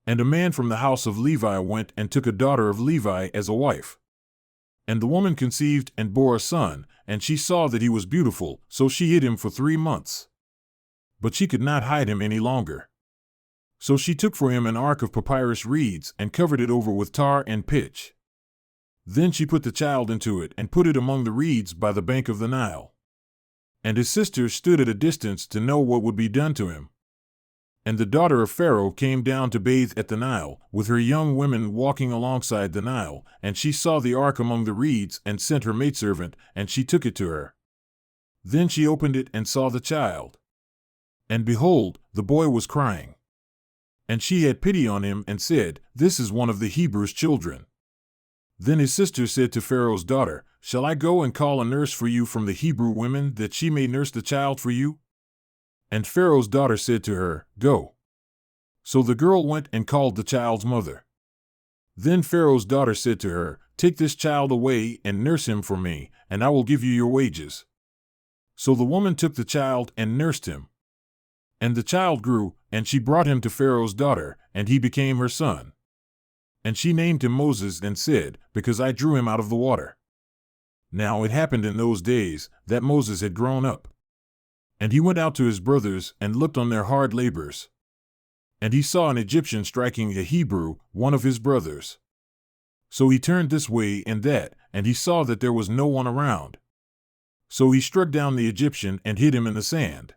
And a man from the house of Levi went and took a daughter of Levi as a wife. And the woman conceived and bore a son, and she saw that he was beautiful, so she hid him for 3 months. But she could not hide him any longer. So she took for him an ark of papyrus reeds and covered it over with tar and pitch. Then she put the child into it and put it among the reeds by the bank of the Nile. And his sisters stood at a distance to know what would be done to him. And the daughter of Pharaoh came down to bathe at the Nile, with her young women walking alongside the Nile, and she saw the ark among the reeds and sent her maidservant, and she took it to her. Then she opened it and saw the child. And behold, the boy was crying. And she had pity on him and said, "This is one of the Hebrews' children." Then his sister said to Pharaoh's daughter, "Shall I go and call a nurse for you from the Hebrew women, that she may nurse the child for you?" And Pharaoh's daughter said to her, "Go." So the girl went and called the child's mother. Then Pharaoh's daughter said to her, "Take this child away and nurse him for me, and I will give you your wages." So the woman took the child and nursed him. And the child grew, and she brought him to Pharaoh's daughter, and he became her son. And she named him Moses and said, "Because I drew him out of the water." Now it happened in those days that Moses had grown up. And he went out to his brothers and looked on their hard labors. And he saw an Egyptian striking a Hebrew, one of his brothers. So he turned this way and that, and he saw that there was no one around. So he struck down the Egyptian and hid him in the sand.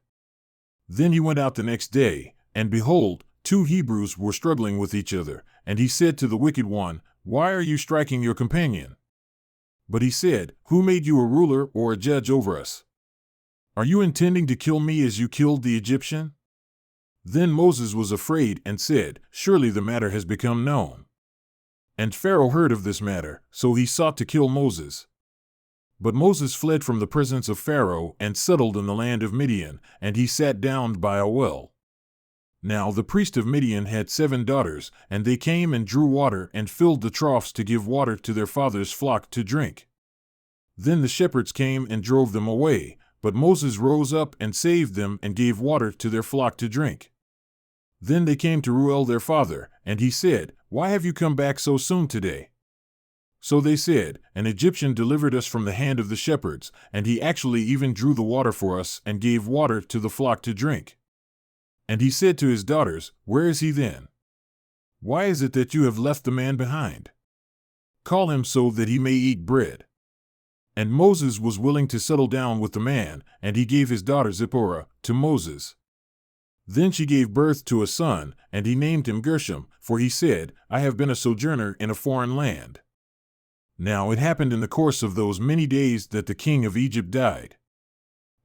Then he went out the next day, and behold, 2 Hebrews were struggling with each other, and he said to the wicked one, "Why are you striking your companion?" But he said, "Who made you a ruler or a judge over us? Are you intending to kill me as you killed the Egyptian?" Then Moses was afraid and said, "Surely the matter has become known." And Pharaoh heard of this matter, so he sought to kill Moses. But Moses fled from the presence of Pharaoh and settled in the land of Midian, and he sat down by a well. Now the priest of Midian had 7 daughters, and they came and drew water and filled the troughs to give water to their father's flock to drink. Then the shepherds came and drove them away, but Moses rose up and saved them and gave water to their flock to drink. Then they came to Reuel their father, and he said, "Why have you come back so soon today?" So they said, "An Egyptian delivered us from the hand of the shepherds, and he actually even drew the water for us and gave water to the flock to drink." And he said to his daughters, "Where is he then? Why is it that you have left the man behind? Call him so that he may eat bread." And Moses was willing to settle down with the man, and he gave his daughter Zipporah to Moses. Then she gave birth to a son, and he named him Gershom, for he said, "I have been a sojourner in a foreign land." Now it happened in the course of those many days that the king of Egypt died.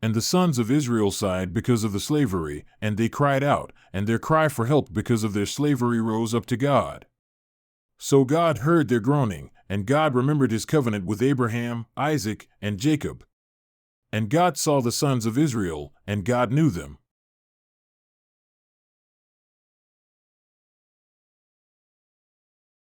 And the sons of Israel sighed because of the slavery, and they cried out, and their cry for help because of their slavery rose up to God. So God heard their groaning, and God remembered his covenant with Abraham, Isaac, and Jacob. And God saw the sons of Israel, and God knew them.